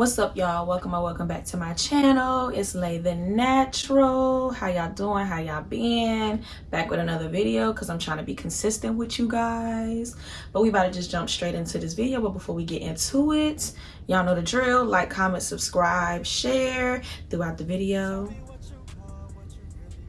What's up, y'all? Welcome back to my channel. It's Lay the Natural. How y'all doing? How y'all been? Back with another video because I'm trying to be consistent with you guys. But we about to just jump straight into this video. But before we get into it, y'all know the drill. Like, comment, subscribe, share throughout the video.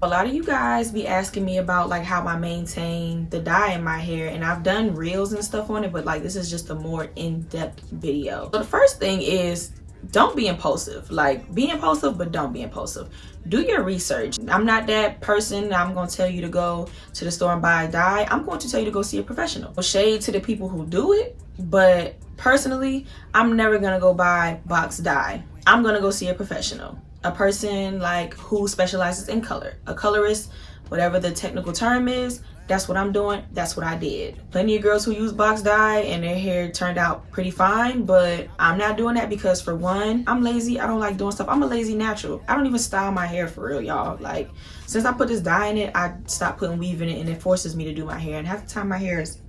A lot of you guys be asking me about like how I maintain the dye in my hair, and I've done reels and stuff on it, but like this is just a more in-depth video. So the first thing is, don't be impulsive. Like, be impulsive, but don't be impulsive. Do your research. I'm not that person that I'm going to tell you to go to the store and buy a dye. I'm going to tell you to go see a professional. Shade to the people who do it, but personally, I'm never going to go buy box dye. I'm going to go see a professional. A person like who specializes in color, a colorist, whatever the technical term is. That's what I'm doing. That's what I did. Plenty of girls who use box dye and their hair turned out pretty fine, but I'm not doing that because, for one, I'm lazy. I don't like doing stuff. I'm a lazy natural. I don't even style my hair for real, y'all. Like, since I put this dye in it, I stopped putting weave in it, and it forces me to do my hair, and half the time my hair is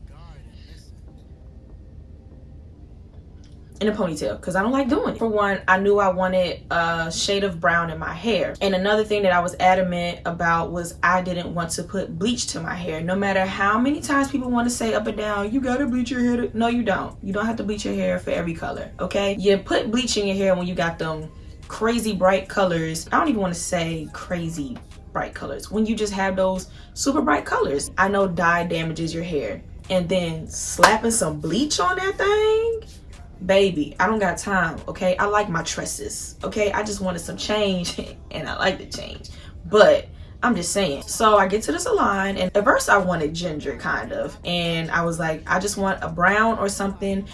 in a ponytail because I don't like doing it. For one, I knew I wanted a shade of brown in my hair. And another thing that I was adamant about was I didn't want to put bleach to my hair. No matter how many times people want to say up and down, you gotta bleach your hair. No, you don't. You don't have to bleach your hair for every color, okay? You put bleach in your hair when you got them crazy bright colors. I don't even want to say crazy bright colors. When you just have those super bright colors. I know dye damages your hair. And then slapping some bleach on that thing? Baby, I don't got time, okay? I like my tresses, okay? I just wanted some change and I like the change. But I'm just saying. So I get to the salon, and at first I wanted ginger, kind of. And I was like, I just want a brown or something,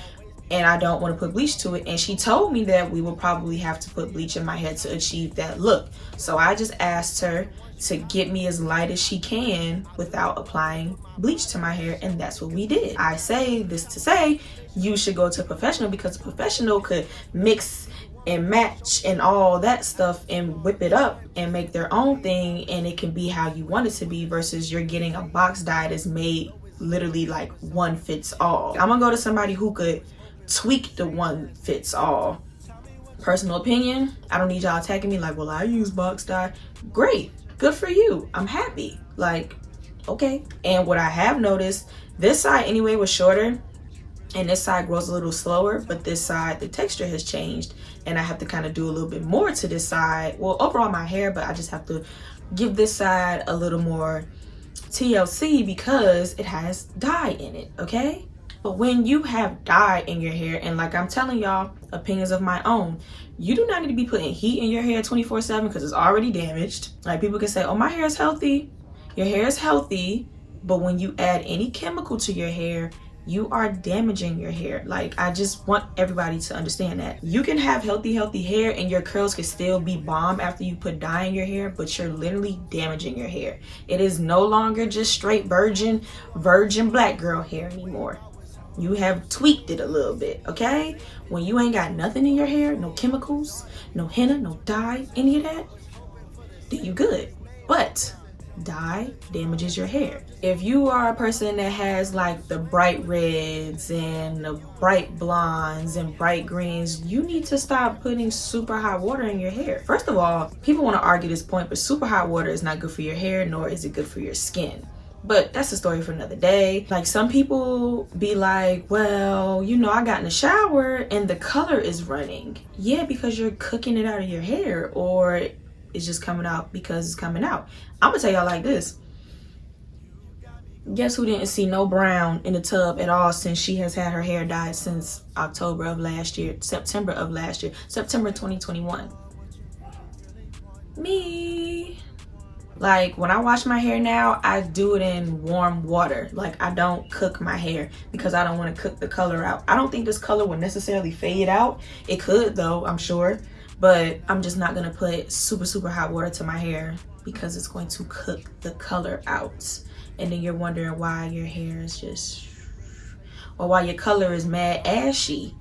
and I don't want to put bleach to it. And she told me that we will probably have to put bleach in my hair to achieve that look. So I just asked her to get me as light as she can without applying bleach to my hair, and that's what we did. I say this to say you should go to a professional, because a professional could mix and match and all that stuff and whip it up and make their own thing, and it can be how you want it to be, versus you're getting a box dye that's made literally like one fits all. I'm gonna go to somebody who could tweak the one fits all. Personal opinion, I don't need y'all attacking me like, well, I use box dye. Great, good for you. I'm happy. Like, okay. And what I have noticed, this side anyway was shorter, and this side grows a little slower, but this side, the texture has changed, and I have to kind of do a little bit more to this side. Well, overall my hair, but I just have to give this side a little more TLC because it has dye in it, okay? But when you have dye in your hair, and like I'm telling y'all, opinions of my own, you do not need to be putting heat in your hair 24/7 because it's already damaged. Like, people can say, oh, my hair is healthy. Your hair is healthy, but when you add any chemical to your hair, you are damaging your hair. Like, I just want everybody to understand that. You can have healthy hair and your curls can still be bomb after you put dye in your hair, but you're literally damaging your hair. It is no longer just straight virgin black girl hair anymore. You have tweaked it a little bit, okay? When you ain't got nothing in your hair, no chemicals, no henna, no dye, any of that, then you good. But dye damages your hair. If you are a person that has like the bright reds and the bright blondes and bright greens, you need to stop putting super hot water in your hair. First of all, people want to argue this point, but super hot water is not good for your hair, nor is it good for your skin. But that's a story for another day. Like, some people be like, well, you know, I got in the shower and the color is running. Yeah, because you're cooking it out of your hair, or it's just coming out because it's coming out. I'm gonna tell y'all like this. Guess who didn't see no brown in the tub at all since she has had her hair dyed since September of last year, September 2021? Me. Like, when I wash my hair now, I do it in warm water. Like, I don't cook my hair because I don't want to cook the color out. I don't think this color will necessarily fade out. It could though, I'm sure. But I'm just not going to put super hot water to my hair because it's going to cook the color out. And then you're wondering why your hair is just, or why your color is mad ashy.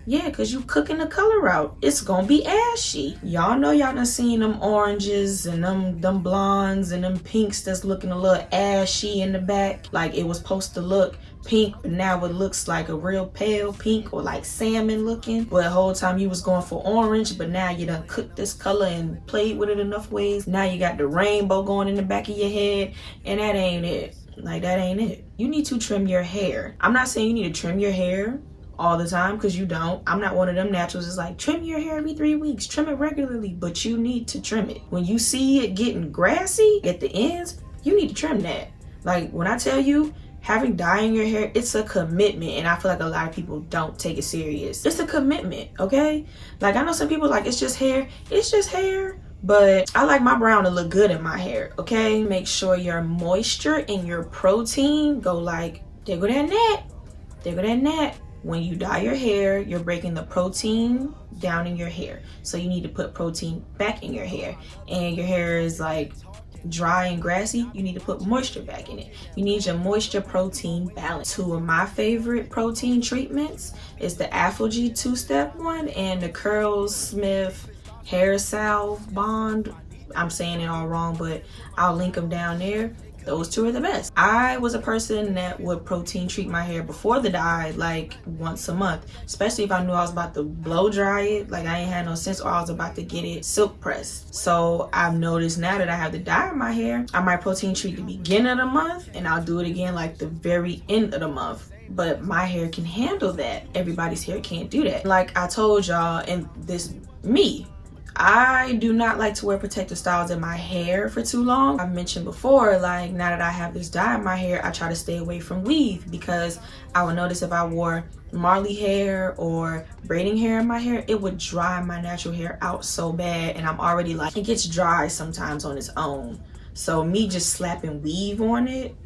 Yeah, because you cooking the color out. It's gonna be ashy. Y'all know y'all done seen them oranges and them blondes and them pinks that's looking a little ashy in the back. Like, it was supposed to look pink, but now it looks like a real pale pink or like salmon looking. But the whole time you was going for orange, but now you done cooked this color and played with it enough ways. Now you got the rainbow going in the back of your head, and that ain't it. Like, that ain't it. You need to trim your hair. I'm not saying you need to trim your hair all the time, because you don't. I'm not one of them naturals. It's like, trim your hair every 3 weeks, trim it regularly, but you need to trim it. When you see it getting grassy at the ends, you need to trim that. Like, when I tell you, having dye in your hair, it's a commitment, and I feel like a lot of people don't take it serious. It's a commitment, okay? Like, I know some people like, it's just hair. It's just hair. But I like my brown to look good in my hair, okay? Make sure your moisture and your protein go like, there go that net, there go that net. When you dye your hair, you're breaking the protein down in your hair. So you need to put protein back in your hair. And your hair is like dry and grassy, you need to put moisture back in it. You need your moisture protein balance. 2 of my favorite protein treatments is the Afro-G 2-step one and the Curlsmith hair salve bond. I'm saying it all wrong, but I'll link them down there. Those 2 are the best. I was a person that would protein treat my hair before the dye like once a month, especially if I knew I was about to blow dry it, like I ain't had no sense, or I was about to get it silk pressed. So I've noticed now that I have the dye in my hair, I might protein treat the beginning of the month and I'll do it again like the very end of the month. But my hair can handle that. Everybody's hair can't do that. Like I told y'all, and this me, I do not like to wear protective styles in my hair for too long. I've mentioned before, like now that I have this dye in my hair, I try to stay away from weave, because I would notice if I wore Marley hair or braiding hair in my hair, it would dry my natural hair out so bad, and I'm already like, it gets dry sometimes on its own. So me just slapping weave on it.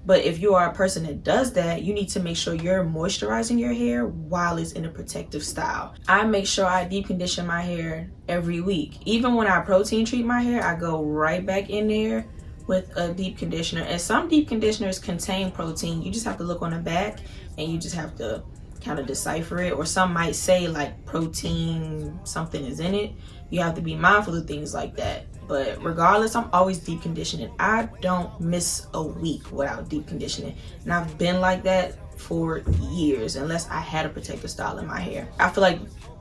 But if you are a person that does that, you need to make sure you're moisturizing your hair while it's in a protective style. I make sure I deep condition my hair every week. Even when I protein treat my hair, I go right back in there with a deep conditioner. And some deep conditioners contain protein. You just have to look on the back and you just have to kind of decipher it. Or some might say like protein, something is in it. You have to be mindful of things like that. But regardless, I'm always deep conditioning. I don't miss a week without deep conditioning. And I've been like that for years, unless I had a protective style in my hair. I feel like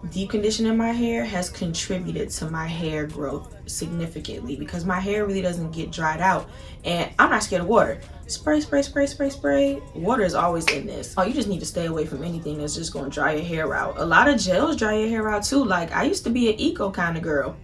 deep conditioning my hair has contributed to my hair growth significantly, because my hair really doesn't get dried out. And I'm not scared of water. Spray, spray, spray, spray, spray. Water is always in this. Oh, you just need to stay away from anything that's just going to dry your hair out. A lot of gels dry your hair out too. Like, I used to be an eco kind of girl.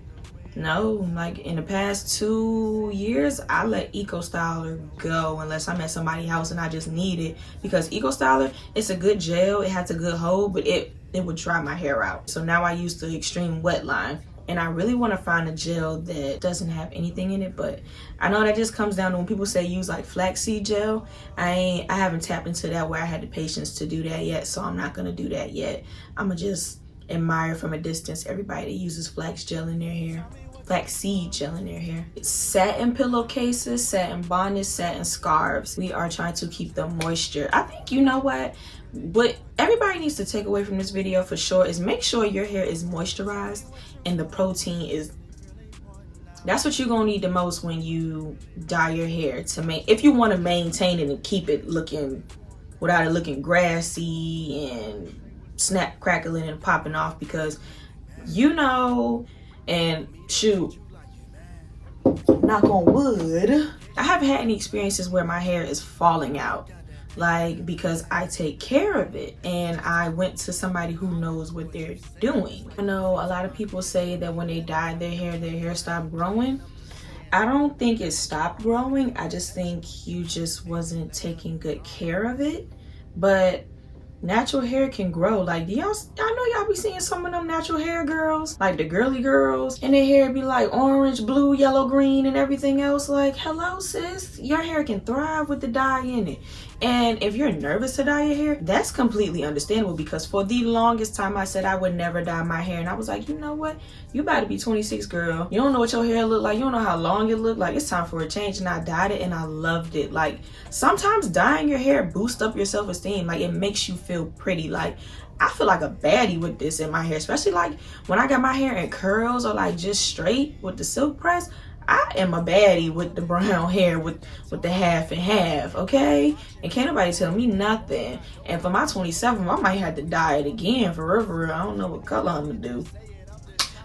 No, like in the past 2 years, I let Eco Styler go unless I'm at somebody's house and I just need it, because Eco Styler, it's a good gel, it has a good hold, but it would dry my hair out. So now I use the Extreme Wet line, and I really want to find a gel that doesn't have anything in it. But I know that just comes down to when people say use like flaxseed gel. I haven't tapped into that where I had the patience to do that yet, so I'm not gonna do that yet. I'm gonna just admire from a distance everybody that uses flax gel in their hair. Flaxseed gel in their hair. It's satin pillowcases, satin bonnets, satin scarves. We are trying to keep the moisture. I think, you know what everybody needs to take away from this video for sure is make sure your hair is moisturized and the protein is, that's what you're gonna need the most when you dye your hair, to make, if you want to maintain it and keep it looking without it looking grassy and snap crackling and popping off. Because you know, and shoot, knock on wood, I haven't had any experiences where my hair is falling out, like, because I take care of it and I went to somebody who knows what they're doing. I know a lot of people say that when they dyed their hair stopped growing. I don't think it stopped growing. I just think you just wasn't taking good care of it. But natural hair can grow. Like, I know y'all be seeing some of them natural hair girls, like the girly girls, and their hair be like orange, blue, yellow, green, and everything else. Like, hello sis, your hair can thrive with the dye in it. And if you're nervous to dye your hair, that's completely understandable, because for the longest time I said I would never dye my hair, and I was like, you know what, you about to be 26, girl, you don't know what your hair look like, you don't know how long it look like, it's time for a change. And I dyed it and I loved it. Like, sometimes dyeing your hair boosts up your self-esteem. Like, it makes you feel pretty. Like, I feel like a baddie with this in my hair, especially like when I got my hair in curls or like just straight with the silk press. I am a baddie with the brown hair, with the half and half, okay? And can't nobody tell me nothing. And for my 27th, I might have to dye it again, for real, for real. I don't know what color I'm gonna do.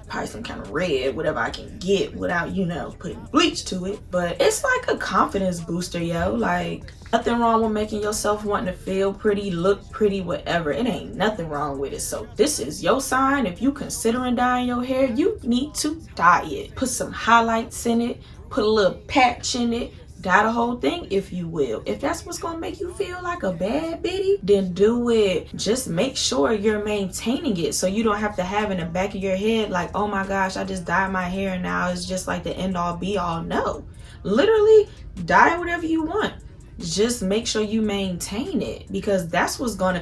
Probably some kind of red, whatever I can get without, you know, putting bleach to it. But it's like a confidence booster, yo. Like, nothing wrong with making yourself wanting to feel pretty, look pretty, whatever. It ain't nothing wrong with it. So this is your sign. If you considering dyeing your hair, you need to dye it. Put some highlights in it, put a little patch in it, dye the whole thing if you will. If that's what's gonna make you feel like a bad bitty, then do it. Just make sure you're maintaining it so you don't have to have in the back of your head like, oh my gosh, I just dyed my hair and now it's just like the end all be all. No, literally dye whatever you want. Just make sure you maintain it, because that's what's gonna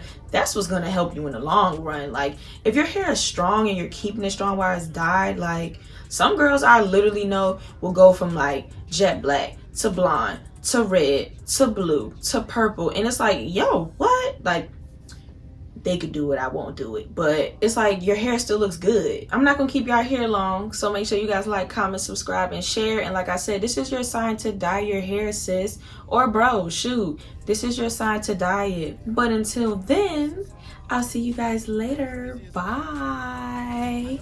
help you in the long run. Like, if your hair is strong and you're keeping it strong while it's dyed, like some girls I literally know will go from like jet black to blonde to red to blue to purple, and it's like, yo, what? Like, they could do it, I won't do it, but it's like your hair still looks good. I'm not gonna keep y'all hair long, so make sure you guys like, comment, subscribe, and share. And like I said, this is your sign to dye your hair, sis, or bro, shoot, this is your sign to dye it. But until then, I'll see you guys later. Bye.